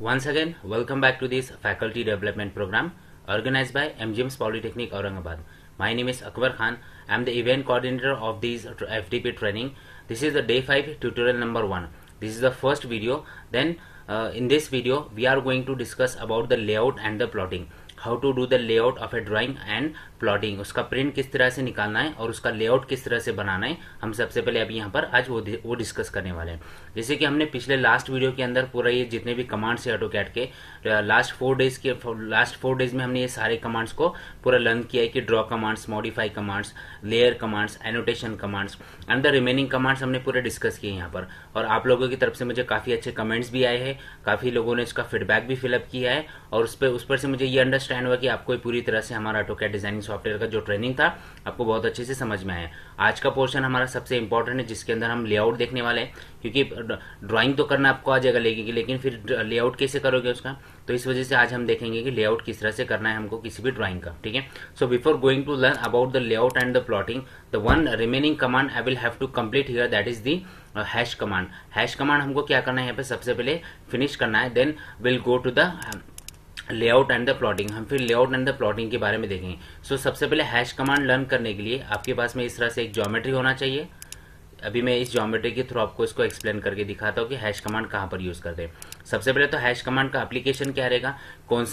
Once again, welcome back to this faculty development program organized by MGM's Polytechnic Aurangabad. My name is Akbar Khan. I am the event coordinator of this FDP training. This is the day 5 tutorial number 1. This is the first video. Then in this video, we are going to discuss about the layout and the plotting. How to do the layout of a drawing and plotting, उसका print किस तरह से निकालना है और उसका layout किस तरह से बनाना है, हम सबसे पहले अभी यहाँ पर आज वो डिस्कस करने वाले हैं। जैसे कि हमने पिछले लास्ट वीडियो के अंदर पूरा ये जितने भी कमांड्स है ऑटोकैड के लास्ट 4 डेज में हमने ये सारे कमांड्स को पूरा लर्न किया है कि draw commands, modify commands, layer commands, annotation commands and the remaining commands हमने पूरे डिस्कस किए यहाँ पर। और आप लोगों की तरफ से मुझे काफी अच्छे कमेंट्स भी आए हैं, काफी लोगों ने इसका फीडबैक भी फिलअप किया है और उस पर से मुझे ये अंडरस्टैंड हुआ कि आपको पूरी तरह से हमारा ऑटोकैड डिजाइनिंग सॉफ्टवेयर का जो ट्रेनिंग था आपको बहुत अच्छे से समझ में आया। आज का पोर्शन हमारा सबसे इंपॉर्टेंट है जिसके अंदर हम लेआउट देखने वाले हैं, क्योंकि ड्राइंग तो करना आपको आ जाएगा लेकिन फिर लेआउट कैसे करोगे उसका, तो इस वजह से आज हम देखेंगे कि लेआउट किस तरह से करना है हमको किसी भी ड्राइंग का। ठीक है, so before going to learn about the layout and the plotting, the one remaining command I will have to complete here, that is the hash command. Hash command हमको क्या करना है यहाँ पे सबसे पहले फिनिश करना है, then will go to the layout and the plotting. हम फिर लेआउट एंड द प्लॉटिंग के बारे में देखेंगे। सो सबसे पहले हैश कमांड लर्न करने के लिए आपके पास में इस तरह से एक ज्योमेट्री होना चाहिए। अभी मैं इस ज्योमेट्री के थ्रू आपको इसको एक्सप्लेन करके दिखाता हूँ कि हैश कमांड कहाँ पर यूज करते हैं। सबसे पहले तो हैश कमांड का एप्लीकेशन क्या रहेगा, कौन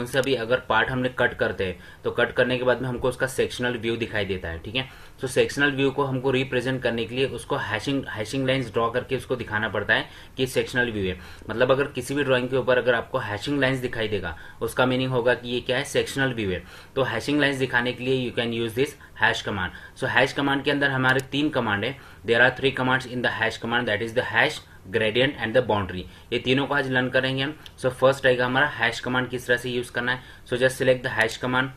सा भी अगर पार्ट हमने कट करते हैं तो कट करने के बाद में हमको उसका सेक्शनल व्यू दिखाई देता है। ठीक है, तो सेक्शनल व्यू को हमको रिप्रेजेंट करने के लिए उसको हैशिंग लाइंस ड्रॉ करके उसको दिखाना पड़ता है कि सेक्शनल व्यू है। मतलब अगर किसी भी ड्राइंग के ऊपर अगर आपको हैशिंग लाइंस दिखाई देगा उसका मीनिंग होगा कि ये क्या है, सेक्शनल व्यू है। तो हैशिंग लाइंस दिखाने के लिए you can use this hash command. So hash command के अंदर हमारे 3 कमांड है। There are 3 commands in the hash command, that is the hash, gradient and the boundary. ये तीनों को आज लर्न करेंगे हम। सो फर्स्ट रहेगा हमारा हैश कमांड किस तरह से यूज करना है। So just select the hash command.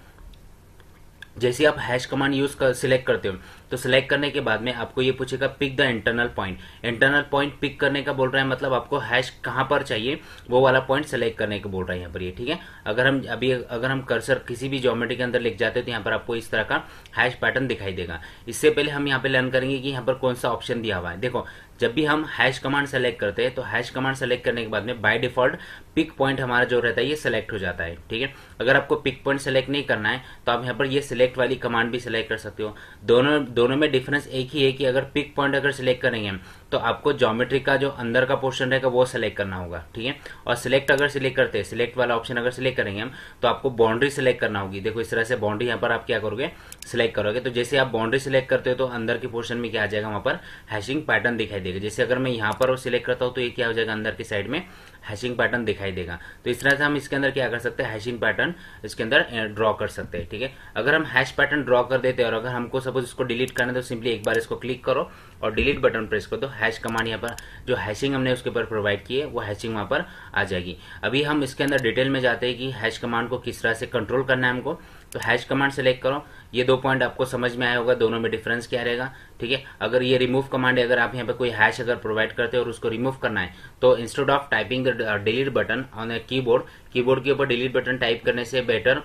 जैसे आप हैश कमांड सिलेक्ट करते हो तो सिलेक्ट करने के बाद में आपको ये पूछेगा pick the internal point. Internal point pick करने का बोल रहा है, मतलब आपको हैश कहां पर चाहिए वो वाला पॉइंट सेलेक्ट करने को बोल रहा है यहाँ पर ये। ठीक है, अगर हम कर्सर किसी भी ज्योमेट्री के अंदर लिख जाते हैं तो यहाँ पर आपको इस तरह का हैश पैटर्न दिखाई देगा। इससे पहले हम यहाँ पे लर्न करेंगे कि यहाँ पर कौन सा ऑप्शन दिया हुआ है। देखो, जब भी हम हैश कमांड सेलेक्ट करते हैं तो हैश कमांड सेलेक्ट करने के बाद में बाय डिफॉल्ट पिक पॉइंट हमारा जो रहता है ये सिलेक्ट हो जाता है। ठीक है, अगर आपको पिक पॉइंट सेलेक्ट नहीं करना है तो आप यहाँ पर ये सिलेक्ट वाली कमांड भी सिलेक्ट कर सकते हो। दोनों में डिफरेंस एक ही है कि अगर पिक पॉइंट अगर सिलेक्ट करेंगे तो आपको ज्योमेट्री का जो अंदर का पोर्शन रहेगा वो सिलेक्ट करना होगा। ठीक है, और सिलेक्ट अगर सिलेक्ट करते हैं, सिलेक्ट वाला ऑप्शन अगर सिलेक्ट करेंगे हम तो आपको बाउंड्री सिलेक्ट करना होगी। देखो इस तरह से बाउंड्री यहाँ पर आप क्या करोगे, सिलेक्ट करोगे। तो जैसे आप बाउंड्री सिलेक्ट करते हो तो अंदर के पोर्शन में क्या आ जाएगा, वहां पर हैशिंग पैटर्न दिखाई देगा। जैसे अगर मैं यहाँ पर सिलेक्ट करता हूँ तो ये क्या हो जाएगा, अंदर की साइड में हैशिंग पैटर्न दिखाई देगा। तो इस तरह से हम इसके अंदर क्या कर सकते हैं, हैशिंग पैटर्न इसके अंदर ड्रॉ कर सकते हैं। ठीक है, अगर हम हैश पैटर्न ड्रॉ कर देते हैं और अगर हमको सपोज इसको डिलीट करना है तो सिंपली एक बार इसको क्लिक करो और डिलीट बटन प्रेस कर दो। हैश कमांड यहाँ पर जो हैशिंग हमने उसके ऊपर प्रोवाइड की है वो हैशिंग वहां पर आ जाएगी। अभी हम इसके अंदर डिटेल में जाते हैं कि हैश कमांड को किस तरह से कंट्रोल करना है हमको। तो हैश कमांड सेलेक्ट करो। ये 2 पॉइंट आपको समझ में आया होगा, दोनों में डिफरेंस क्या रहेगा। ठीक है, अगर ये रिमूव कमांड है, अगर आप यहाँ पे कोई हैश अगर प्रोवाइड करते हो और उसको रिमूव करना है तो instead of typing the delete button on a keyboard के ऊपर डिलीट बटन टाइप करने से बेटर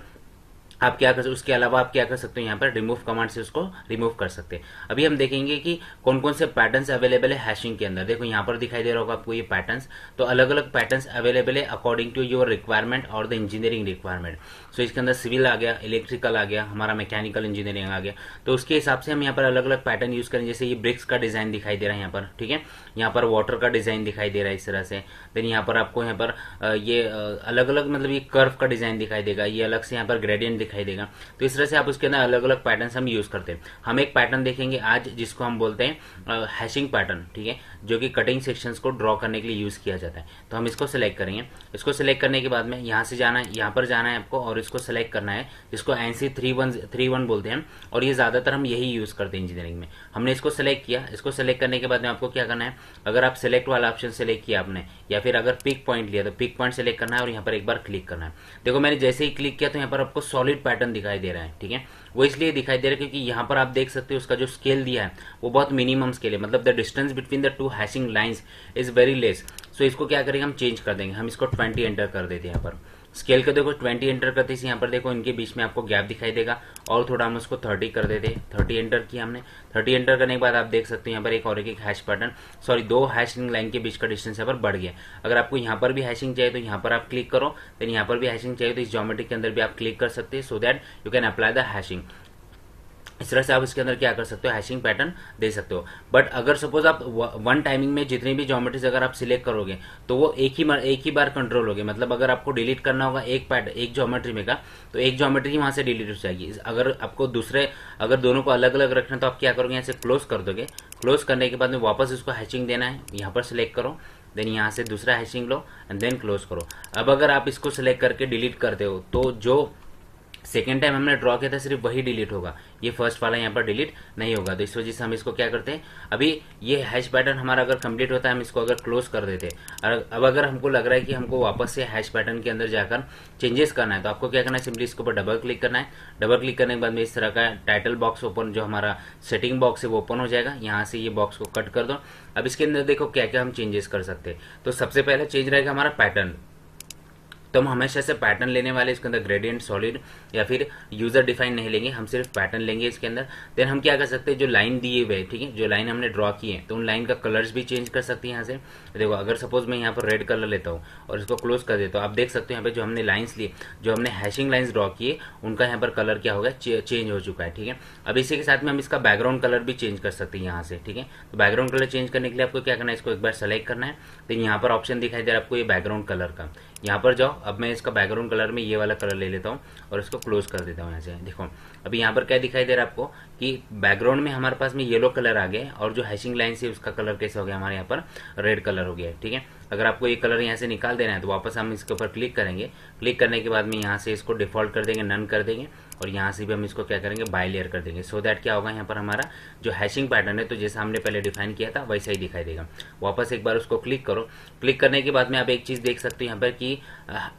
आप क्या कर सकते, उसके अलावा आप क्या कर सकते हो, यहाँ पर रिमूव कमांड से उसको रिमूव कर सकते हैं। अभी हम देखेंगे कि कौन कौन से पैटर्न्स अवेलेबल है हैशिंग के अंदर। देखो यहाँ पर दिखाई दे रहा होगा आपको ये पैटर्न्स, तो अलग अलग पैटर्न्स अवेलेबल है अकॉर्डिंग टू योर रिक्वायरमेंट और द इंजीनियरिंग रिक्वायरमेंट। सो इसके अंदर सिविल आ गया, इलेक्ट्रिकल आ गया, हमारा मैकेनिकल इंजीनियरिंग आ गया। तो उसके हिसाब से हम यहाँ पर अलग अलग पैटर्न यूज करें। जैसे ये ब्रिक्स का डिजाइन दिखाई दे रहा है यहाँ पर। ठीक है, यहाँ पर वाटर का डिजाइन दिखाई दे रहा है इस तरह से। देन यहाँ पर आपको यहाँ पर ये अलग अलग मतलब ये कर्व का डिजाइन दिखाई देगा, ये अलग से यहाँ पर ग्रेडियंट दिखाई देगा। तो इस तरह से आप उसके अंदर अलग अलग पैटर्न्स हम यूज करते हैं। हम एक पैटर्न देखेंगे आज जिसको हम बोलते हैं हैशिंग पैटर्न। ठीक है, जो कि कटिंग सेक्शंस को ड्रॉ करने के लिए यूज किया जाता है। तो हम इसको सिलेक्ट करेंगे। इसको सिलेक्ट करने के बाद में यहाँ से जाना है, यहाँ पर जाना है आपको और इसको सिलेक्ट करना है, जिसको एनसी 31 बोलते हैं और ये ज्यादातर हम यही यूज करते हैं इंजीनियरिंग में। हमने इसको सिलेक्ट किया। इसको सिलेक्ट करने के बाद में आपको क्या करना है, अगर आप सिलेक्ट वाला ऑप्शन सिलेक्ट किया आपने या फिर अगर पिक पॉइंट लिया तो पिक पॉइंट सिलेक्ट करना है और यहाँ पर एक बार क्लिक करना है। देखो मैंने जैसे ही क्लिक किया तो यहाँ पर आपको सॉलिड पैटर्न दिखाई दे रहा है। ठीक है, वो इसलिए दिखाई दे रहा है क्योंकि यहाँ पर आप देख सकते हो उसका जो स्केल दिया है वो बहुत मिनिमम स्केल है, मतलब the distance between the 2 hashing lines is very less. So इसको क्या करेंगे, हम चेंज कर देंगे। हम इसको 20 एंटर कर देते हैं यहाँ पर। स्केल को देखो 20 एंटर करते ही यहाँ पर देखो इनके बीच में आपको गैप दिखाई देगा, और थोड़ा हम उसको 30 कर देते। 30 एंटर किया हमने। 30 एंटर करने के बाद आप देख सकते हो यहाँ पर एक और एक hash pattern, sorry 2 hashing line के बीच का डिस्टेंस यहाँ पर बढ़ गया। अगर आपको यहाँ पर भी हैशिंग चाहिए तो यहाँ पर आप क्लिक करो, देन यहाँ पर भी हैशिंग चाहिए तो इस ज्योमेट्री के अंदर भी आप क्लिक कर सकते हैं, so that you can apply the hashing. इस तरह से आप इसके अंदर क्या कर सकते हो, हैशिंग पैटर्न दे सकते हो। बट अगर सपोज आप वन टाइमिंग में जितनी भी ज्योमेट्रीज अगर आप सिलेक्ट करोगे तो वो एक ही बार कंट्रोल होगी। मतलब अगर आपको डिलीट करना होगा एक ज्योमेट्री में का, तो एक ज्योमेट्री ही वहां से डिलीट हो जाएगी। अगर आपको अगर दोनों को अलग अलग रखना है तो आप क्या करोगे, यहाँ से क्लोज कर दोगे। क्लोज करने के बाद में वापस इसको हैशिंग देना है, यहाँ पर सिलेक्ट करो, देन यहाँ से दूसरा हैशिंग लो एंड देन क्लोज करो। अब अगर आप इसको सिलेक्ट करके डिलीट करते हो तो जो सेकेंड टाइम हमने ड्रॉ किया था सिर्फ वही डिलीट होगा, ये फर्स्ट वाला यहाँ पर डिलीट नहीं होगा। तो इस वजह से हम इसको क्या करते हैं, अभी ये हैश पैटर्न हमारा अगर कंप्लीट होता है हम इसको अगर क्लोज कर देते हैं। और अब अगर हमको लग रहा है कि हमको वापस से हैश पैटर्न के अंदर जाकर चेंजेस करना है तो आपको क्या करना है, सिंपली इसके ऊपर डबल क्लिक करना है। डबल क्लिक करने के बाद में इस तरह का टाइटल बॉक्स ओपन, जो हमारा सेटिंग बॉक्स है वो ओपन हो जाएगा। यहाँ से ये बॉक्स को कट कर दो। अब इसके अंदर देखो क्या क्या हम चेंजेस कर सकते हैं। तो सबसे पहले चेंज रहेगा हमारा पैटर्न, तो हम हमेशा से पैटर्न लेने वाले, इसके अंदर ग्रेडियंट, सॉलिड या फिर यूजर डिफाइन नहीं लेंगे, हम सिर्फ पैटर्न लेंगे इसके अंदर। देन हम क्या कर सकते हैं, जो लाइन दिए हुए, ठीक है, जो लाइन हमने ड्रॉ की है तो उन लाइन का कलर्स भी चेंज कर सकते हैं यहाँ से। देखो अगर सपोज मैं यहाँ पर रेड कलर लेता हूँ और इसको क्लोज कर देता हूँ, आप देख सकते हो यहाँ पे जो हमने लाइन्स लिए, जो हमने हैशिंग लाइन्स ड्रॉ किए, उनका यहाँ पर कलर क्या होगा, चेंज हो चुका है। ठीक है, अब इसी के साथ में हम इसका बैकग्राउंड कलर भी चेंज कर सकते हैं यहाँ से। ठीक है, तो बैकग्राउंड कलर चेंज करने के लिए आपको क्या करना है, इसको एक बार सेलेक्ट करना है। देन यहाँ पर ऑप्शन दिखाई दे रहा है आपको ये बैकग्राउंड कलर का, यहाँ पर जाओ। अब मैं इसका बैकग्राउंड कलर में ये वाला कलर ले लेता हूँ और इसको क्लोज कर देता हूँ यहाँ से। देखो अभी यहाँ पर क्या दिखाई दे रहा है आपको कि बैकग्राउंड में हमारे पास में येलो कलर आ गया और जो हैशिंग लाइन से उसका कलर कैसे हो गया, हमारे यहाँ पर रेड कलर हो गया है। ठीक है, अगर आपको ये कलर यहाँ से निकाल देना है तो वापस हम इसके ऊपर क्लिक करेंगे। क्लिक करने के बाद में यहाँ से इसको डिफॉल्ट कर देंगे, नन कर देंगे, और यहाँ से भी हम इसको क्या करेंगे, बाय लेयर कर देंगे। सो दैट क्या होगा, यहाँ पर हमारा जो हैशिंग पैटर्न है तो जैसा हमने पहले डिफाइन किया था वैसा ही दिखाई देगा। वापस एक बार उसको क्लिक करो। क्लिक करने के बाद में आप एक चीज देख सकते हो यहाँ पर कि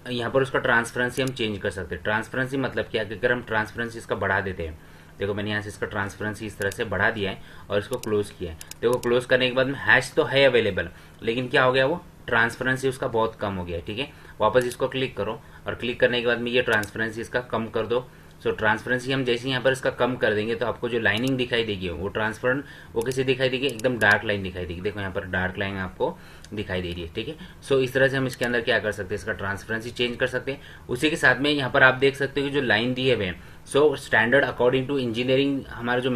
यहाँ पर उसका ट्रांसपेरेंसी हम चेंज कर सकते हैं। ट्रांसपेरेंसी मतलब क्या, अगर हम ट्रांसपेरेंसी इसका बढ़ा देते हैं, देखो मैंने यहाँ से इसका ट्रांसपेरेंसी इस तरह से बढ़ा दिया है और इसको क्लोज किया है। देखो क्लोज करने के बाद में हैश तो है अवेलेबल, लेकिन क्या हो गया, वो ट्रांसपेरेंसी उसका बहुत कम हो गया है। ठीक है, वापस इसको क्लिक करो और क्लिक करने के बाद में ये ट्रांसपेरेंसी इसका कम कर दो। सो ट्रांसपेरेंसी हम जैसे यहाँ पर इसका कम कर देंगे तो आपको जो लाइनिंग दिखाई देगी वो ट्रांसपेरेंट, वो कैसे दिखाई देगी, एकदम डार्क लाइन दिखाई देगी। देखो यहाँ पर डार्क लाइन आपको दिखाई दे रही है। ठीक है, सो इस तरह से हम इसके अंदर क्या कर सकते हैं, इसका ट्रांसपेरेंसी चेंज कर सकते हैं। उसी के साथ में यहाँ पर आप देख सकते हो कि जो लाइन दिए हुए हैं, so standard according to engineering, हमारा जो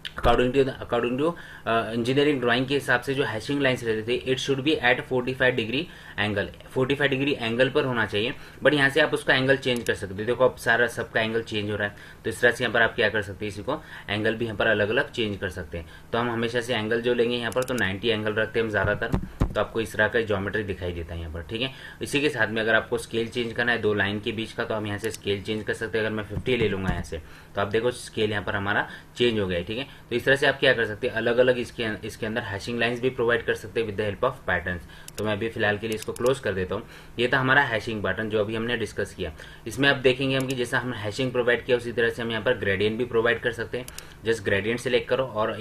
अकॉर्डिंग टू इंजीनियरिंग ड्राइंग के हिसाब से जो हैशिंग लाइन्स रहते थे, it should be at 45 degree angle, 45 degree angle पर होना चाहिए। बट यहाँ से आप उसका एंगल चेंज कर सकते हो। देखो अब सारा सबका एंगल चेंज हो रहा है, तो इस तरह से यहाँ पर आप क्या कर सकते हैं, इसी को एंगल भी यहाँ पर अलग अलग चेंज कर सकते हैं। तो हम हमेशा से एंगल जो लेंगे यहाँ पर तो 90 एंगल रखते हैं हम ज्यादातर, तो आपको इस तरह का ज्योमेट्री दिखाई देता है यहाँ पर। ठीक है, इसी के साथ में अगर आपको स्केल चेंज करना है दो लाइन के बीच का, तो हम यहाँ से स्केल चेंज कर सकते हैं। अगर मैं 50 ले लूंगा यहाँ से, तो आप देखो स्केल यहाँ पर हमारा चेंज हो गया है। ठीक है, तो इस तरह से आप क्या कर सकते हैं, अलग अलग इसके अंदर हैशिंग लाइंस भी प्रोवाइड कर सकते हैं with the help of patterns. तो मैं अभी फिलहाल के लिए इसको क्लोज कर देता हूँ। ये था हमारा हैशिंग पैटर्न जो अभी हमने डिस्कस किया। इसमें अब देखेंगे हम कि जैसा हमने हैशिंग प्रोवाइड किया उसी तरह से हम यहाँ पर ग्रेडियंट भी प्रोवाइड कर सकते हैं। जस्ट ग्रेडियंट सिलेक्ट करो और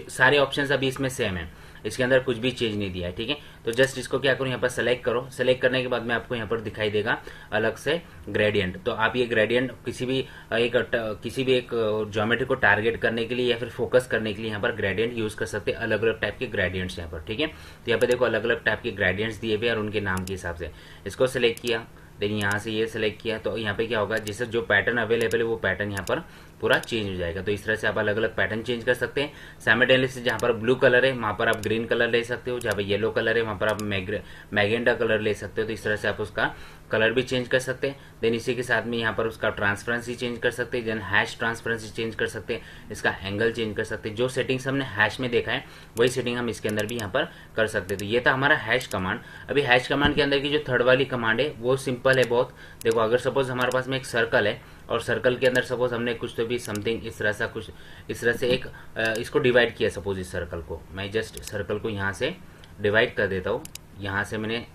सारे ऑप्शंस अभी इसमें सेम है, इसके अंदर कुछ भी चेंज नहीं दिया है। ठीक है, तो जस्ट इसको क्या करो, यहाँ पर सेलेक्ट करो। सेलेक्ट करने के बाद में आपको यहाँ पर दिखाई देगा अलग से ग्रेडियंट। तो आप ये ग्रेडियंट किसी भी एक ज्योमेट्री को टारगेट करने के लिए या फिर फोकस करने के लिए यहाँ पर ग्रेडियंट यूज कर सकते हैं। अलग अलग टाइप के ग्रेडियंट्स यहाँ पर। ठीक है, तो यहाँ पे देखो अलग अलग टाइप के ग्रेडियंट्स दिए हुए और उनके नाम के हिसाब से इसको सिलेक्ट किया। देन यहाँ से ये सिलेक्ट किया, तो यहाँ पे क्या होगा, जैसे जो पैटर्न अवेलेबल है वो पैटर्न यहाँ पर पूरा चेंज हो जाएगा। तो इस तरह से आप अलग अलग पैटर्न चेंज कर सकते हैं। साइमल्टेनियसली जहाँ पर ब्लू कलर है वहां पर आप ग्रीन कलर ले सकते हो, जहाँ पर येलो कलर है वहां पर आप मैगेंडा कलर ले सकते हो। तो इस तरह से आप उसका कलर भी चेंज कर सकते हैं। देन इसी के साथ में यहाँ पर उसका ट्रांसपेरेंसी चेंज कर सकते हैं, देन हैश ट्रांसपेरेंसी चेंज कर सकते हैं, इसका एंगल चेंज कर सकते हैं। जो सेटिंग्स हमने हैश में देखा है वही सेटिंग हम इसके अंदर भी यहाँ पर कर सकते हैं। तो ये था हमारा हैश कमांड। अभी हैश कमांड के अंदर की जो थर्ड वाली कमांड है वो सिंपल है बहुत। देखो अगर सपोज हमारे पास में एक सर्कल है और सर्कल के अंदर सपोज हमने कुछ तो भी समथिंग इस तरह से एक इसको डिवाइड किया। सपोज इस सर्कल को मैं जस्ट सर्कल को यहाँ से डिवाइड कर देता हूँ। यहाँ से मैंने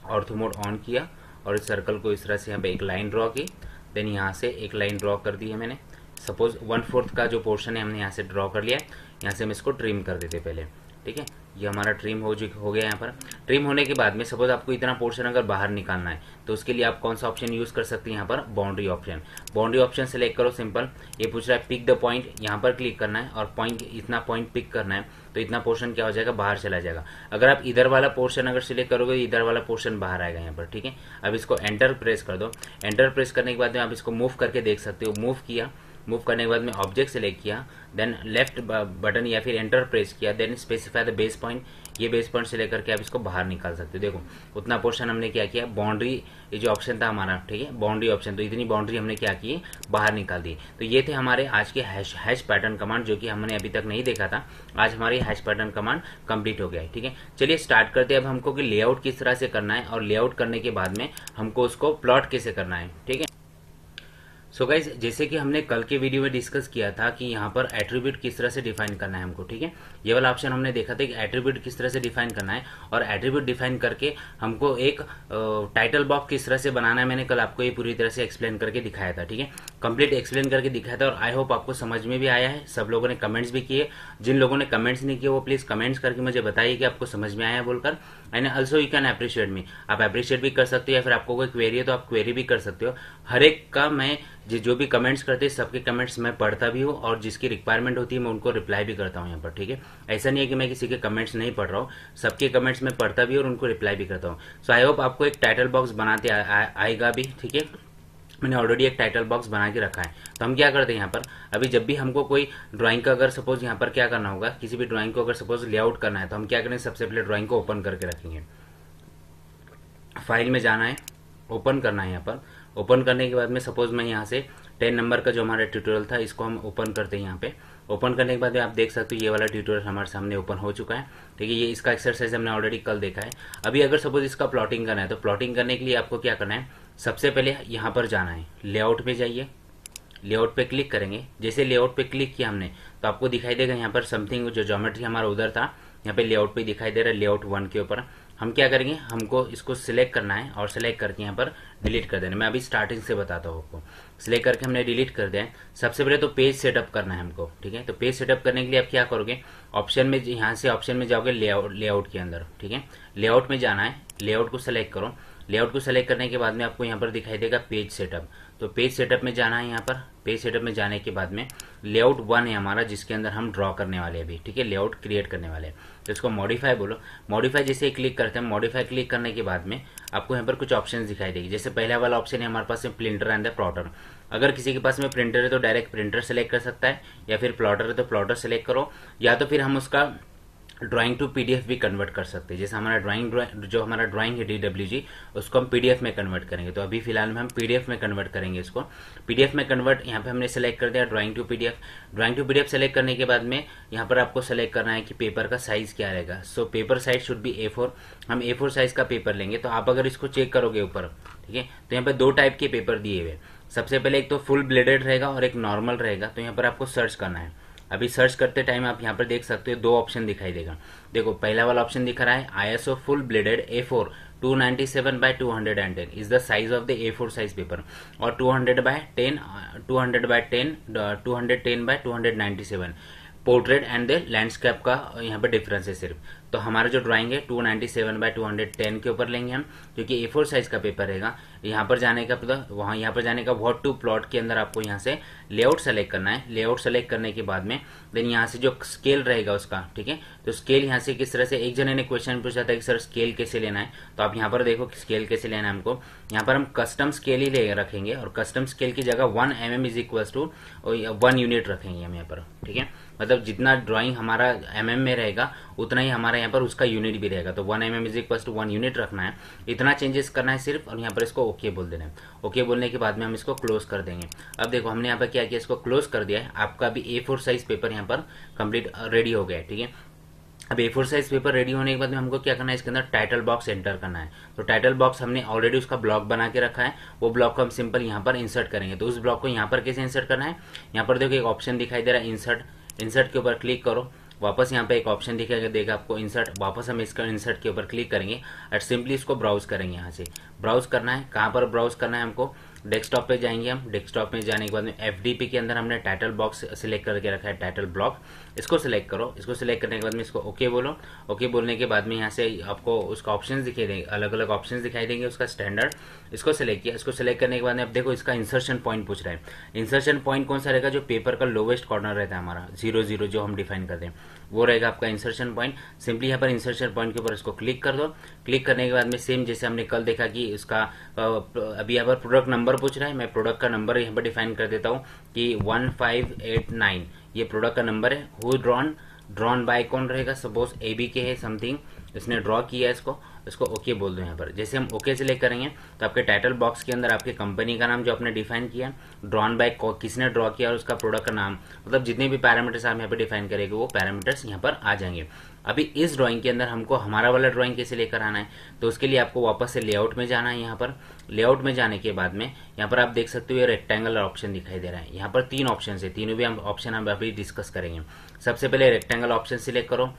ऑर्थो मोड ऑन किया और इस सर्कल को इस तरह से यहाँ पे एक लाइन ड्रॉ की। देन यहाँ से एक लाइन ड्रॉ कर दी है मैंने। सपोज 1/4 का जो पोर्शन है हमने यहाँ से ड्रॉ कर लिया है। यहाँ से हम इसको ट्रिम कर देते पहले। ठीक है, ये हमारा ट्रिम हो गया यहाँ पर। ट्रिम होने के बाद में सपोज आपको इतना पोर्शन अगर बाहर निकालना है तो उसके लिए आप कौन सा ऑप्शन यूज कर सकते हैं, यहाँ पर boundary option. Boundary option select करो, सिंपल। ये पूछ रहा है पिक द पॉइंट, यहाँ पर क्लिक करना है और पॉइंट इतना पॉइंट पिक करना है तो इतना पोर्शन क्या हो जाएगा, बाहर चला जाएगा। अगर आप इधर वाला पोर्शन अगर सिलेक्ट करोगे तो इधर वाला पोर्शन बाहर आएगा यहाँ पर, ठीक है। अब इसको एंटर प्रेस कर दो। एंटर प्रेस करने के बाद में आप इसको मूव करके देख सकते हो। मूव किया, मूव करने के बाद में ऑब्जेक्ट सेलेक्ट किया, देन लेफ्ट बटन या फिर एंटर प्रेस किया, then specify the base point. ये बेस पॉइंट से लेकर के आप इसको बाहर निकाल सकते हो। देखो उतना पोर्शन हमने क्या किया, बाउंड्री, ये जो ऑप्शन था हमारा, ठीक है, बाउंड्री ऑप्शन, तो इतनी बाउंड्री हमने क्या की, बाहर निकाल दी। तो ये थे हमारे आज के हैश पैटर्न कमांड, जो कि हमने अभी तक नहीं देखा था। आज हमारी हैश पैटर्न कमांड कंप्लीट हो गया है, ठीक है। चलिए स्टार्ट करते हैं अब हमको कि लेआउट किस तरह से करना है और लेआउट करने के बाद में हमको उसको प्लॉट कैसे करना है, ठीक है। सो गाइज, जैसे कि हमने कल के वीडियो में डिस्कस किया था कि यहाँ पर एट्रीब्यूट किस तरह से डिफाइन करना है हमको, ठीक है। ये वाला ऑप्शन हमने देखा था कि एट्रीब्यूट किस तरह से डिफाइन करना है और एट्रीब्यूट डिफाइन करके हमको एक टाइटल बॉक्स किस तरह से बनाना है। मैंने कल आपको ये पूरी तरह से एक्सप्लेन करके दिखाया था, ठीक है, कंप्लीट एक्सप्लेन करके दिखाया था। और आई होप आपको समझ में भी आया है। सब लोगों ने कमेंट्स भी किए। जिन लोगों ने कमेंट्स नहीं किए वो प्लीज कमेंट्स करके मुझे बताइए कि आपको समझ में आया बोलकर। And also you can appreciate मी, आप अप्रिशिएट भी कर सकते हो या फिर आपको कोई क्वेरी है तो आप क्वेरी भी कर सकते हो। हर एक का मैं जो भी कमेंट्स करते हैं सबके कमेंट्स मैं पढ़ता भी हूँ और जिसकी रिक्वायरमेंट होती है मैं उनको रिप्लाई भी करता हूँ यहाँ पर, ठीक है। ऐसा नहीं है कि मैं किसी के कमेंट्स नहीं पढ़ रहा हूँ, सबके कमेंट्स मैं पढ़ता भी और उनको रिप्लाई भी करता हूँ। सो आई होप आपको एक टाइटल बॉक्स बनाते आएगा भी, ठीक है। मैंने ऑलरेडी एक टाइटल बॉक्स बना के रखा है। तो हम क्या करते हैं यहाँ पर, अभी जब भी हमको कोई ड्राइंग का अगर सपोज यहाँ पर क्या करना होगा, किसी भी ड्राइंग को अगर सपोज लेआउट करना है तो हम क्या करेंगे, सबसे पहले ड्राइंग को ओपन करके रखेंगे। फाइल में जाना है, ओपन करना है। यहाँ पर ओपन करने के बाद में सपोज मैं यहाँ से 10 नंबर का जो हमारा ट्यूटोरियल था इसको हम ओपन करते हैं। यहाँ पे ओपन करने के बाद आप देख सकते हो ये वाला ट्यूटोरियल हमारे सामने ओपन हो चुका है, ठीक है। ये इसका एक्सरसाइज हमने ऑलरेडी कल देखा है। अभी अगर सपोज इसका प्लॉटिंग करना है तो प्लॉटिंग करने के लिए आपको क्या करना है, सबसे पहले यहाँ पर जाना है, लेआउट पे जाइए, लेआउट पे क्लिक करेंगे। जैसे लेआउट पे क्लिक किया हमने तो आपको दिखाई देगा यहाँ पर समथिंग, जो ज्योमेट्री हमारा उधर था यहाँ पे लेआउट पे दिखाई दे रहा है, लेआउट 1 के ऊपर। हम क्या करेंगे, हमको इसको सिलेक्ट करना है और सिलेक्ट करके यहाँ पर डिलीट कर देना। मैं अभी स्टार्टिंग से बताता हूँ आपको। सिलेक्ट करके हमने डिलीट कर दिया है। सबसे पहले तो पेज सेटअप करना है हमको, ठीक है। तो पेज सेटअप करने के लिए आप क्या करोगे, ऑप्शन में, यहाँ से ऑप्शन में जाओगे लेआउट के अंदर, ठीक है। लेआउट में जाना है, लेआउट को सिलेक्ट करो। लेआउट को सिलेक्ट करने के बाद में आपको यहाँ पर दिखाई देगा पेज सेटअप। तो पेज सेटअप में जाना है। यहाँ पर पेज सेटअप में जाने के बाद में लेआउट 1 है हमारा, जिसके अंदर हम ड्रॉ करने वाले हैं अभी, ठीक है, लेआउट क्रिएट करने वाले हैं। तो इसको मॉडिफाई बोलो। मॉडिफाई जैसे ही क्लिक करते हैं, मॉडिफाई क्लिक करने के बाद में आपको यहाँ पर कुछ ऑप्शन दिखाई देगी। जैसे पहला वाला ऑप्शन है हमारे पास है प्रिंटर एंड द प्लॉटर। अगर किसी के पास में प्रिंटर है तो डायरेक्ट प्रिंटर सेलेक्ट कर सकता है, या फिर प्लॉटर है तो प्लॉटर सेलेक्ट करो, या तो फिर हम उसका ड्राइंग टू पीडीएफ भी कन्वर्ट कर सकते हैं। जैसे हमारा जो हमारा ड्राइंग है DWG, उसको हम पीडीएफ में कन्वर्ट करेंगे। तो अभी फिलहाल में हम पीडीएफ में कन्वर्ट करेंगे इसको। पीडीएफ में कन्वर्ट यहाँ पे हमने सेलेक्ट कर दिया drawing to PDF. Drawing to PDF select करने के बाद में यहाँ पर आपको सेलेक्ट करना है कि पेपर का साइज क्या रहेगा। So paper size should be A4। हम A4 साइज का पेपर लेंगे। तो आप अगर इसको चेक करोगे ऊपर, ठीक है, तो यहाँ पर 2 टाइप के पेपर दिए हुए। सबसे पहले एक तो फुल ब्लेडेड रहेगा और एक नॉर्मल रहेगा। तो यहाँ पर आपको सर्च करना है। अभी सर्च करते टाइम आप यहाँ पर देख सकते हो 2 ऑप्शन दिखाई देगा। देखो पहला वाला ऑप्शन दिख रहा है ISO full blooded A4 297 by 210 is the size of the A4 size paper, और 200 by 10 by 297 portrait and the landscape का यहाँ पे डिफरेंस है सिर्फ। तो हमारा जो ड्राइंग है 297 by 210 के ऊपर लेंगे हम, क्योंकि A4 साइज का पेपर रहेगा। यहाँ पर जाने का वहाँ यहाँ पर जाने का व्हाट टू प्लॉट के अंदर आपको यहाँ से लेआउट सेलेक्ट करना है। लेआउट सेलेक्ट करने के बाद में देन यहाँ से जो स्केल रहेगा उसका, ठीक है, तो स्केल यहाँ से किस तरह से, एक जने ने क्वेश्चन पूछा था कि सर स्केल कैसे लेना है, तो आप यहाँ पर देखो स्केल कैसे लेना है हमको। यहाँ पर हम कस्टम स्केल ही ले रखेंगे और कस्टम स्केल की जगह 1 mm is equal to 1 unit रखेंगे हम यहाँ पर, ठीक है। मतलब जितना ड्राइंग हमारा mm में रहेगा उतना ही हमारा यहाँ पर उसका यूनिट भी रहेगा। तो 1 mm is equal to 1 unit रखना है। इतना चेंजेस करना है सिर्फ, और यहाँ पर इसको ओके बोल देना है। ओके बोलने के बाद में हम इसको क्लोज कर देंगे। अब देखो हमने यहाँ पर क्या किया, इसको क्लोज कर दिया है। आपका अभी A4 साइज पेपर यहाँ पर कंप्लीट रेडी हो गया है, ठीक है। अब A4 साइज पेपर रेडी होने के बाद में हमको क्या करना है, इसके अंदर टाइटल बॉक्स एंटर करना है। तो टाइटल बॉक्स हमने ऑलरेडी उसका ब्लॉक बना के रखा है, वो ब्लॉक को हम सिंपल यहाँ पर इंसर्ट करेंगे। तो उस ब्लॉक को यहाँ पर कैसे इंसर्ट करना है, यहाँ पर देखो एक ऑप्शन दिखाई दे रहा है इंसर्ट के ऊपर क्लिक करो। वापस यहाँ पे एक ऑप्शन दिखेगा, देगा आपको इंसर्ट। वापस हम इसका इंसर्ट के ऊपर क्लिक करेंगे और सिंपली इसको ब्राउज करेंगे। यहाँ से ब्राउज करना है। कहाँ पर ब्राउज करना है हमको, डेस्कटॉप पे जाएंगे हम। डेस्कटॉप में जाने के बाद में एफडीपी के अंदर हमने टाइटल बॉक्स सिलेक्ट करके रखा है, टाइटल ब्लॉक, इसको सिलेक्ट करो। इसको सिलेक्ट करने के बाद में इसको ओके बोलो। ओके बोलने के बाद में यहाँ से आपको उसका ऑप्शन दिखाई देंगे, अलग अलग ऑप्शन दिखाई देंगे उसका स्टैंडर्ड। इसको सिलेक्ट किया। इसको सिलेक्ट करने के बाद में अब देखो इसका इंसर्शन पॉइंट पूछ रहा है। इंसर्शन पॉइंट कौन सा रहेगा? जो पेपर का लोवेस्ट कॉर्नर रहता है हमारा 0 0 जो हम डिफाइन करते हैं, वो रहेगा आपका इंसर्शन पॉइंट। सिंपली यहाँ पर इंसर्शन पॉइंट के ऊपर इसको क्लिक कर दो। क्लिक करने के बाद में सेम जैसे हमने कल देखा कि इसका अभी यहाँ पर प्रोडक्ट नंबर पूछ रहा है, मैं प्रोडक्ट का नंबर यहाँ पर डिफाइन कर देता हूँ कि 1589 ये प्रोडक्ट का नंबर है। हु ड्रॉन बाय कौन रहेगा? सपोज एबी के है समथिंग, इसने ड्रॉ किया है इसको ओके बोल दो। यहाँ पर जैसे हम ओके सिलेक्ट करेंगे तो आपके टाइटल बॉक्स के अंदर आपके कंपनी का नाम जो आपने डिफाइन किया, ड्रॉन बाय किसने ड्रॉ किया और उसका प्रोडक्ट का नाम, मतलब जितने भी पैरामीटर्स आप यहाँ पे डिफाइन करेंगे वो पैरामीटर्स यहाँ पर आ जाएंगे। अभी इस ड्राइंग के अंदर हमको हमारा वाला ड्राइंग कैसे लेकर आना है, तो उसके लिए आपको वापस से लेआउट में जाना है। यहाँ पर लेआउट में जाने के बाद में यहाँ पर आप देख सकते हो ये रेक्टेंगल ऑप्शन दिखाई दे रहा है। यहाँ पर 3 ऑप्शन है, तीनों भी हम ऑप्शन हम अभी डिस्कस करेंगे। सबसे पहले रेक्टेंगल ऑप्शन सिलेक्ट करो।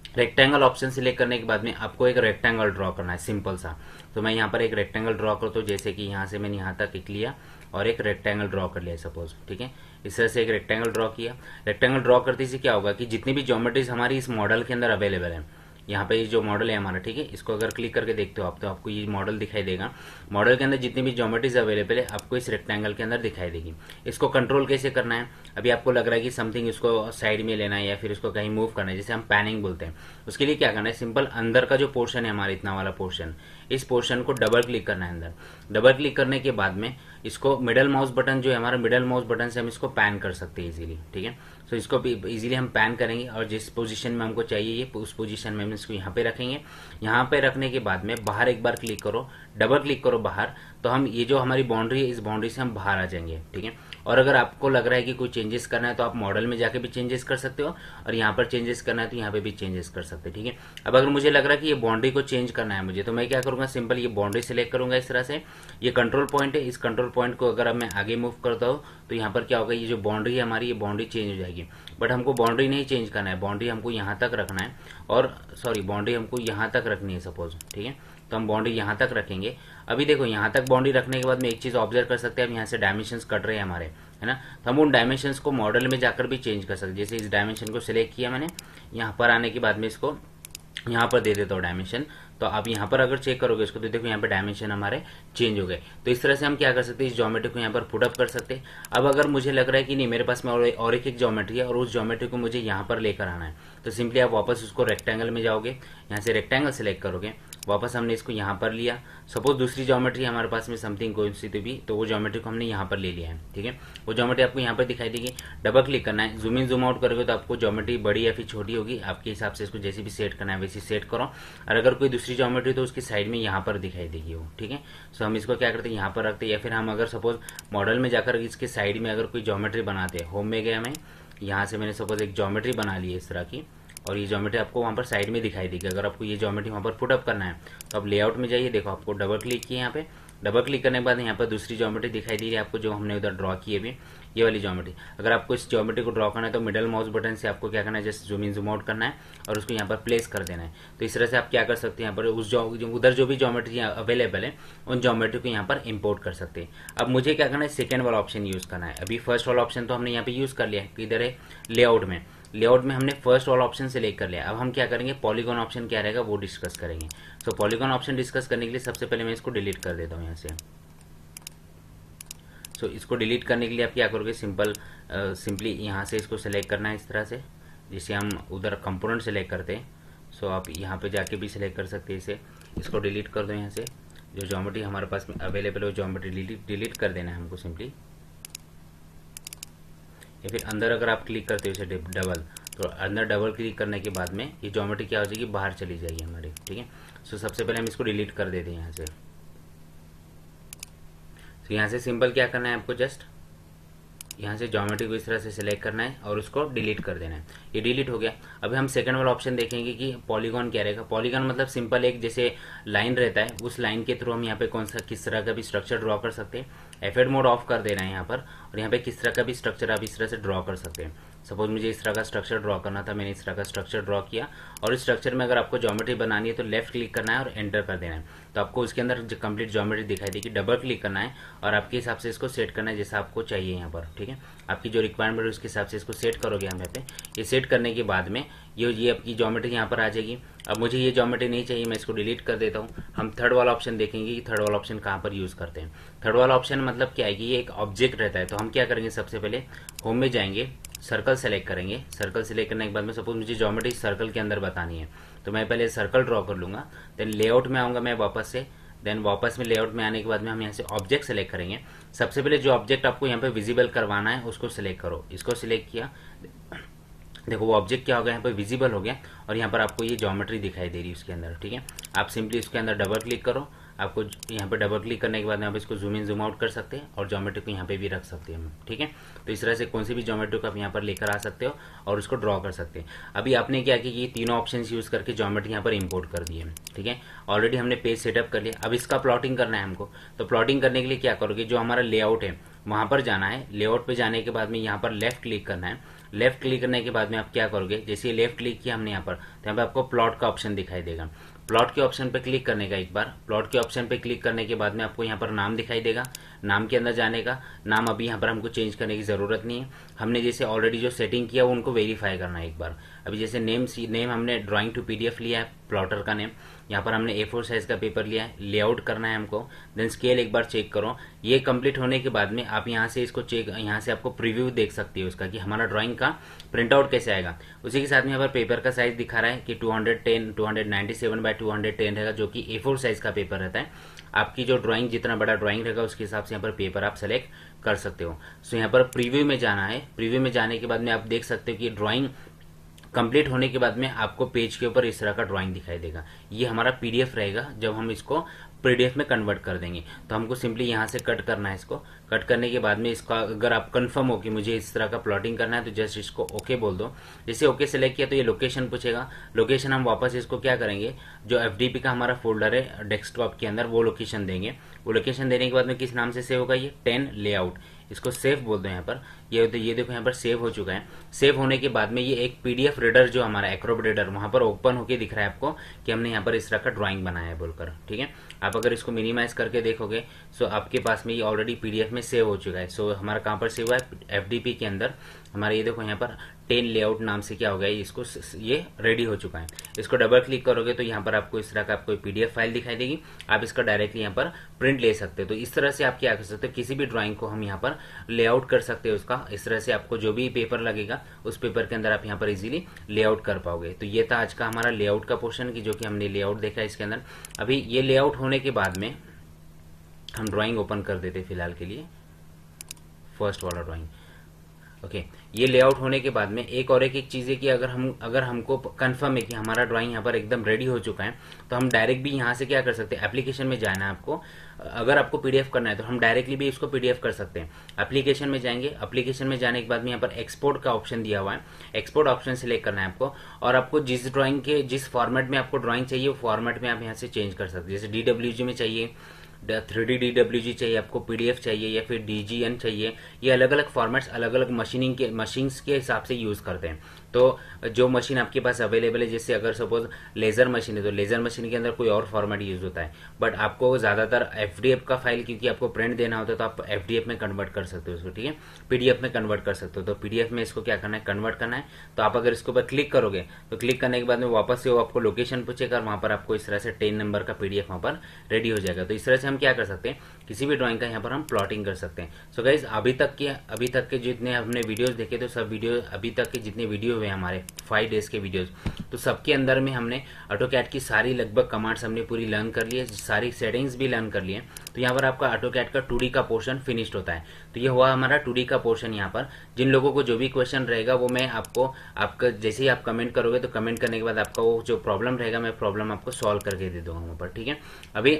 रेक्टेंगल ऑप्शन सिलेक्ट करने के बाद में आपको एक रेक्टेंगल ड्रॉ करना है सिंपल सा। तो मैं यहाँ पर एक रेक्टेंगल ड्रॉ करता हूँ, जैसे कि यहाँ से मैंने यहाँ तक एक लिया और एक रेक्टेंगल ड्रॉ कर लिया सपोज, ठीक है। इस तरह से एक रेक्टेंगल ड्रॉ किया। रेक्टेंगल ड्रॉ करते से क्या होगा कि जितनी भी ज्योमेट्रीज हमारी इस मॉडल के अंदर अवेलेबल है, यहाँ पे ये जो मॉडल है हमारा, ठीक है, इसको अगर क्लिक करके देखते हो आप तो आपको ये मॉडल दिखाई देगा। मॉडल के अंदर जितनी भी ज्योमेट्रीज अवेलेबल है आपको इस रेक्टेंगल के अंदर दिखाई देगी। इसको कंट्रोल कैसे करना है? अभी आपको लग रहा है कि समथिंग इसको साइड में लेना है या फिर इसको कहीं मूव करना है, जैसे हम पैनिंग बोलते हैं। उसके लिए क्या करना है? सिंपल अंदर का जो पोर्शन है हमारा इतना वाला पोर्शन, इस पोर्शन को डबल क्लिक करना है अंदर। डबल क्लिक करने के बाद में इसको मिडल माउस बटन जो है हमारा, मिडल माउस बटन से हम इसको पैन कर सकते हैं इजीली, ठीक है। तो इसको भी इजीली हम पैन करेंगे और जिस पोजीशन में हमको चाहिए ये उस पोजीशन में हम इसको यहाँ पे रखेंगे। यहाँ पे रखने के बाद में बाहर एक बार क्लिक करो, डबल क्लिक करो बाहर, तो हम ये जो हमारी बाउंड्री है इस बाउंड्री से हम बाहर आ जाएंगे, ठीक है। और अगर आपको लग रहा है कि कोई चेंजेस करना है तो आप मॉडल में जाके भी चेंजेस कर सकते हो और यहाँ पर चेंजेस करना है तो यहाँ पे भी चेंजेस कर सकते हैं, ठीक है। अब अगर मुझे लग रहा है कि ये बाउंड्री को चेंज करना है मुझे, तो मैं क्या करूंगा? सिंपल ये बाउंड्री सिलेक्ट करूंगा इस तरह से। ये कंट्रोल पॉइंट है, इस कंट्रोल पॉइंट को अगर अब मैं आगे मूव करता हूँ तो यहाँ पर क्या होगा, ये जो बाउंड्री है हमारी, ये बाउंड्री चेंज हो जाएगी। बट हमको बाउंड्री नहीं चेंज करना है, बाउंड्री हमको यहाँ तक रखना है, और सॉरी बाउंड्री हमको यहाँ तक रखनी है सपोज, ठीक है। तो हम बाउंड्री यहाँ तक रखेंगे। अभी देखो यहाँ तक बाउंड्री रखने के बाद में एक चीज ऑब्जर्व कर सकते हैं, हम यहाँ से डायमेंशंस कट रहे हैं हमारे, है ना। तो हम उन डायमेंशंस को मॉडल में जाकर भी चेंज कर सकते हैं। जैसे इस डायमेंशन को सिलेक्ट किया मैंने, यहाँ पर आने के बाद में इसको यहाँ पर दे देता हूँ डायमेंशन। तो आप यहाँ पर अगर चेक करोगे इसको तो देखो यहाँ पे डायमेंशन हमारे चेंज हो गए। तो इस तरह से हम क्या कर सकते हैं, इस ज्योमेट्री को यहाँ पर पुट अप कर सकते हैं। अब अगर मुझे लग रहा है कि नहीं मेरे पास में और एक ज्योमेट्री है और उस ज्योमेट्री को मुझे यहाँ पर लेकर आना है, तो सिंपली आप वापस उसको रेक्टेंगल में जाओगे, यहाँ से रेक्टेंगल सिलेक्ट करोगे, वापस हमने इसको यहाँ पर लिया। सपोज दूसरी ज्योमेट्री हमारे पास में समथिंग कोई सी तो भी, तो वो ज्योमेट्री को हमने यहाँ पर ले लिया है, ठीक है। वो ज्योमेट्री आपको यहाँ पर दिखाई देगी, डबल क्लिक करना है, जूम इन जूम आउट करोगे तो आपको ज्योमेट्री बड़ी या फिर छोटी होगी, आपके हिसाब से इसको जैसे भी सेट करना है वैसे सेट करो। और अगर कोई दूसरी ज्योमेट्री तो उसकी साइड में यहाँ पर दिखाई देगी वो, ठीक है। सो हम इसको क्या करते हैं, यहाँ पर रखते हैं, या फिर हम अगर सपोज मॉडल में जाकर इसके साइड में अगर कोई ज्योमेट्री बनाते हैं, होम में गया मैं, यहाँ से मैंने सपोज एक ज्योमेट्री बना ली है इस तरह की, और ये ज्योमेट्री आपको वहाँ पर साइड में दिखाई देगी। अगर आपको ये ज्योमेट्री वहाँ पर पुट अप करना है तो आप लेआउट में जाइए, देखो आपको डबल क्लिक किया, यहाँ पे डबल क्लिक करने के बाद यहाँ पर दूसरी ज्योमेट्री दिखाई दी है आपको, जो हमने उधर ड्रॉ की है अभी, ये वाली ज्योमेट्री। अगर आपको इस ज्योमेट्री को ड्रॉ करना है तो मिडल माउस बटन से आपको क्या करना है, just zoom in zoom out करना है और उसको यहाँ पर प्लेस कर देना है। तो इस तरह से आप क्या कर सकते हैं, यहाँ पर उस उधर जो भी ज्योमेट्री अवेलेबल है उन ज्योमेट्री को यहाँ पर इंपोर्ट कर सकते हैं। अब मुझे क्या करना है, सेकेंड वाला ऑप्शन यूज करना है। अभी फर्स्ट वाला ऑप्शन तो हमने यहाँ पे यूज कर लिया है, किधर है, लेआउट में। लेआउट में हमने फर्स्ट वाला ऑप्शन सिलेक्ट कर लिया। अब हम क्या करेंगे, पॉलीगॉन ऑप्शन क्या रहेगा वो डिस्कस करेंगे। तो पॉलीगॉन ऑप्शन डिस्कस करने के लिए सबसे पहले मैं इसको डिलीट कर देता हूँ यहाँ से। सो इसको डिलीट करने के लिए आप क्या करोगे, सिंपली यहाँ से इसको सिलेक्ट करना है इस तरह से, जिसे हम उधर कंपोनेंट सिलेक्ट करते हैं। सो आप यहाँ पे जाके भी सिलेक्ट कर सकते हैं इसे। इसको डिलीट कर दो यहाँ से, जो ज्योमेट्री हमारे पास में अवेलेबल है वो ज्योमेट्री डिलीट कर देना है हमको सिंपली। या फिर अंदर अगर आप क्लिक करते हो इसे डबल, तो अंदर डबल क्लिक करने के बाद में ये ज्योमेट्री क्या हो जाएगी, बाहर चली जाएगी हमारी, ठीक है। सो सबसे पहले हम इसको डिलीट कर देते हैं यहाँ से। तो यहाँ से सिंपल क्या करना है आपको, जस्ट यहाँ से ज्योमेट्री को इस तरह से सिलेक्ट करना है और उसको डिलीट कर देना है। ये डिलीट हो गया। अभी हम सेकंड वाला ऑप्शन देखेंगे कि पॉलीगॉन क्या रहेगा। पॉलीगॉन मतलब सिंपल एक जैसे लाइन रहता है, उस लाइन के थ्रू हम यहाँ पे कौन सा किस तरह का भी स्ट्रक्चर ड्रॉ कर सकते हैं। एफेक्ट मोड ऑफ कर देना है यहाँ पर, और यहाँ पे किस तरह का भी स्ट्रक्चर आप इस तरह से ड्रॉ कर सकते हैं। सपोज मुझे इस तरह का स्ट्रक्चर ड्रॉ करना था, मैंने इस तरह का स्ट्रक्चर ड्रॉ किया, और इस स्ट्रक्चर में अगर आपको ज्योमेट्री बनानी है तो लेफ्ट क्लिक करना है और एंटर कर देना है, तो आपको उसके अंदर जो कंप्लीट ज्योमेट्री दिखाई देगी। डबल क्लिक करना है और आपके हिसाब से इसको सेट करना है जैसा आपको चाहिए यहाँ पर, ठीक है। आपकी जो रिक्वायरमेंट है उसके हिसाब से इसको सेट करोगे यहाँ पे। ये सेट करने के बाद में ये आपकी ज्योमेट्री यहाँ पर आ जाएगी। अब मुझे ये ज्योमेट्री नहीं चाहिए, मैं इसको डिलीट कर देता हूँ। हम थर्ड वाला ऑप्शन देखेंगे कि थर्ड वाला ऑप्शन कहाँ पर यूज करते हैं। थर्ड वाला ऑप्शन मतलब क्या है कि ये एक ऑब्जेक्ट रहता है, तो हम क्या करेंगे, सबसे पहले होम में जाएंगे, सर्कल सेलेक्ट करेंगे। सर्कल सेलेक्ट करने के बाद में सपोज मुझे ज्योमेट्री सर्कल के अंदर बतानी है, तो मैं पहले सर्कल ड्रॉ कर लूंगा, देन लेआउट में आऊंगा मैं वापस से, देन वापस में लेआउट में आने के बाद में हम यहाँ से ऑब्जेक्ट सेलेक्ट करेंगे। सबसे पहले जो ऑब्जेक्ट आपको यहाँ पे विजिबल करवाना है उसको सिलेक्ट करो। इसको सिलेक्ट किया, देखो वो ऑब्जेक्ट क्या हो गया, यहाँ पर विजिबल हो गया और यहाँ पर आपको ये ज्योमेट्री दिखाई दे रही है उसके अंदर, ठीक है। आप सिंपली इसके अंदर डबल क्लिक करो, आपको यहाँ पे डबल क्लिक करने के बाद आप इसको जूम इन जूम आउट कर सकते हैं और ज्योमेट्री को यहाँ पे भी रख सकते हैं, ठीक है। तो इस तरह से कौन सी भी ज्योमेट्री को आप यहाँ पर लेकर आ सकते हो और उसको ड्रॉ कर सकते हैं। अभी आपने क्या किया कि ये तीनों ऑप्शन यूज करके ज्योमेट्री यहाँ पर इंपोर्ट कर दी है, ठीक है। ऑलरेडी हमने पेज सेटअप कर लिया, अब इसका प्लॉटिंग करना है हमको। तो प्लॉटिंग करने के लिए क्या करोगे, जो हमारा लेआउट है वहां पर जाना है। लेआउट पे जाने के बाद में यहाँ पर लेफ्ट क्लिक करना है। लेफ्ट क्लिक करने के बाद में आप क्या करोगे, जैसे लेफ्ट क्लिक किया हमने यहाँ पर, तो यहाँ पे आपको प्लॉट का ऑप्शन दिखाई देगा। प्लॉट के ऑप्शन पे क्लिक करने का, एक बार प्लॉट के ऑप्शन पे क्लिक करने के बाद में आपको यहाँ पर नाम दिखाई देगा। नाम के अंदर जाने का, नाम अभी यहाँ पर हमको चेंज करने की जरूरत नहीं है। हमने जैसे ऑलरेडी जो सेटिंग किया वो उनको वेरीफाई करना है एक बार। अभी जैसे नेम हमने ड्राइंग टू पीडीएफ लिया है, प्लॉटर का नेम। यहाँ पर हमने A4 साइज का पेपर लिया है, लेआउट करना है हमको, देन स्केल एक बार चेक करो। ये कंप्लीट होने के बाद में आप यहाँ से इसको चेक, यहाँ से आपको प्रीव्यू देख सकती है उसका कि हमारा ड्राइंग का प्रिंट आउट कैसे आएगा। उसी के साथ में यहाँ पर पेपर का साइज दिखा रहा है कि 297 बाय 210 रहेगा, जो कि A4 साइज का पेपर रहता है। आपकी जो ड्राइंग, जितना बड़ा ड्राइंग रहेगा उसके हिसाब से यहाँ पर पेपर आप सेलेक्ट कर सकते हो। सो यहाँ पर प्रीव्यू में जाना है। प्रीव्यू में जाने के बाद में आप देख सकते हो कि ड्राइंग कंप्लीट होने के बाद में आपको पेज के ऊपर इस तरह का ड्राइंग दिखाई देगा। ये हमारा पीडीएफ रहेगा जब हम इसको पीडीएफ में कन्वर्ट कर देंगे। तो हमको सिंपली यहाँ से कट करना है। इसको कट करने के बाद में इसका अगर आप कंफर्म हो कि मुझे इस तरह का प्लॉटिंग करना है तो जस्ट इसको ओके बोल दो। जैसे ओके सेलेक्ट किया तो ये लोकेशन पूछेगा। लोकेशन हम वापस इसको क्या करेंगे, जो एफडीपी का हमारा फोल्डर है डेस्कटॉप के अंदर वो लोकेशन देंगे। वो लोकेशन देने के बाद में किस नाम से सेव होगा, ये 10 लेआउट। इसको सेव बोल दो यहाँ पर। ये देखो यहाँ पर सेव हो चुका है। सेव होने के बाद में ये एक पीडीएफ रीडर जो हमारा एक्रोब रीडर वहां पर ओपन होके दिख रहा है आपको कि हमने यहाँ पर इस तरह का ड्राइंग बनाया है बोलकर, ठीक है। आप अगर इसको मिनिमाइज करके देखोगे सो आपके पास में ये ऑलरेडी पीडीएफ में सेव हो चुका है। सो हमारा कहाँ पर सेव हुआ है, एफडीपी के अंदर हमारा। ये देखो यहाँ पर 10 लेआउट नाम से क्या हो गया, इसको ये रेडी हो चुका है। इसको डबल क्लिक करोगे तो यहाँ पर आपको इस तरह का आपको पीडीएफ फाइल दिखाई देगी। आप इसका डायरेक्टली यहाँ पर प्रिंट ले सकते हो। तो इस तरह से आप क्या कर सकते हो, किसी भी ड्राइंग को हम यहाँ पर लेआउट कर सकते हो उसका। इस तरह से आपको जो भी पेपर लगेगा उस पेपर के अंदर आप यहाँ पर इजीली लेआउट कर पाओगे। तो ये था आज का हमारा लेआउट का पोर्शन की जो कि हमने लेआउट देखा इसके अंदर। अभी ये लेआउट होने के बाद में हम ड्राइंग ओपन कर देते फिलहाल के लिए, फर्स्ट वाला ड्राइंग। ओके ये लेआउट होने के बाद में एक चीज है कि अगर हमको कंफर्म है कि हमारा ड्राइंग यहाँ पर एकदम रेडी हो चुका है तो हम डायरेक्ट भी यहाँ से क्या कर सकते हैं, एप्लीकेशन में जाना है आपको। अगर आपको पीडीएफ करना है तो हम डायरेक्टली भी इसको पीडीएफ कर सकते हैं। एप्लीकेशन में जाएंगे, एप्लीकेशन में जाने के बाद में यहाँ पर एक्सपोर्ट का ऑप्शन दिया हुआ है। एक्सपोर्ट ऑप्शन सिलेक्ट करना है आपको और आपको जिस ड्राइंग के जिस फॉर्मेट में आपको ड्राइंग चाहिए वो फॉर्मेट में आप यहाँ से चेंज कर सकते हैं। जैसे DWG में चाहिए, 3D DWG चाहिए आपको, पीडीएफ चाहिए या फिर DGN चाहिए। ये अलग अलग फॉर्मेट्स अलग अलग मशीन्स के हिसाब से यूज करते हैं। तो जो मशीन आपके पास अवेलेबल है, जैसे अगर सपोज लेजर मशीन है तो लेजर मशीन के अंदर कोई और फॉर्मेट यूज होता है, बट आपको ज्यादातर एफडीएफ का फाइल क्योंकि आपको प्रिंट देना होता है तो आप एफडीएफ में कन्वर्ट कर सकते हो उसको, ठीक है। पीडीएफ में कन्वर्ट कर सकते हो। तो पीडीएफ में इसको क्या करना है, कन्वर्ट करना है। तो आप अगर इसके ऊपर क्लिक करोगे तो क्लिक करने के बाद में वापस से वो आपको लोकेशन पूछेगा और वहां पर आपको इस तरह से 10 नंबर का पीडीएफ वहां पर रेडी हो जाएगा। तो इस तरह से हम क्या कर सकते हैं, किसी भी ड्राइंग का यहाँ पर हम प्लॉटिंग कर सकते हैं। सो गाइज अभी तक के जितने हमने वीडियोस देखे तो सब वीडियो अभी तक के जितने वीडियो हुए हमारे 5 डेज के वीडियोस, तो सबके अंदर में हमने ऑटोकैड की सारी लगभग कमांड्स हमने पूरी लर्न कर ली है, सारी सेटिंग्स भी लर्न कर लिए। तो यहाँ पर आपका ऑटोकैड का 2D का पोर्शन फिनिश्ड होता है। तो ये हुआ हमारा 2D का पोर्शन। यहाँ पर जिन लोगों को जो भी क्वेश्चन रहेगा वो मैं आपका जैसे ही आप कमेंट करोगे तो कमेंट करने के बाद आपका वो जो प्रॉब्लम रहेगा मैं प्रॉब्लम आपको सॉल्व करके दे दूंगा वहाँ पर, ठीक है। अभी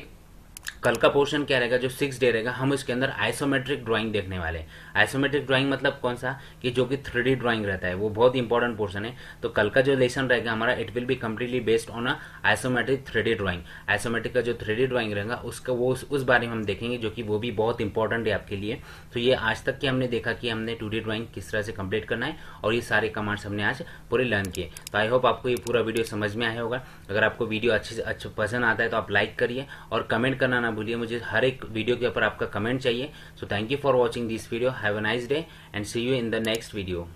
कल का पोर्शन क्या रहेगा, जो 6 डे रहेगा, हम इसके अंदर आइसोमेट्रिक ड्राइंग देखने वाले हैं। आइसोमेट्रिक ड्राइंग मतलब कौन सा, कि जो कि 3D ड्राइंग रहता है, वो बहुत इंपॉर्टेंट पोर्शन है। तो कल का जो लेसन रहेगा हमारा, it will be completely based on isometric 3D drawing. Isometric का जो 3D ड्राइंग रहेगा उसका वो उस बारे में हम देखेंगे, जो कि वो भी बहुत इंपॉर्टेंट है आपके लिए। तो ये आज तक की हमने देखा कि हमने 2D ड्राइंग किस तरह से कंप्लीट करना है, और ये सारे कमांड्स हमने आज पूरे लर्न किए। तो आई होप आपको ये पूरा वीडियो समझ में आया होगा। अगर आपको वीडियो अच्छे से अच्छा पसंद आता है तो आप लाइक करिए और कमेंट करना ना भूलिए, मुझे हर एक वीडियो के ऊपर आपका कमेंट चाहिए। So thank you for watching this video, have a nice day and see you in the next video.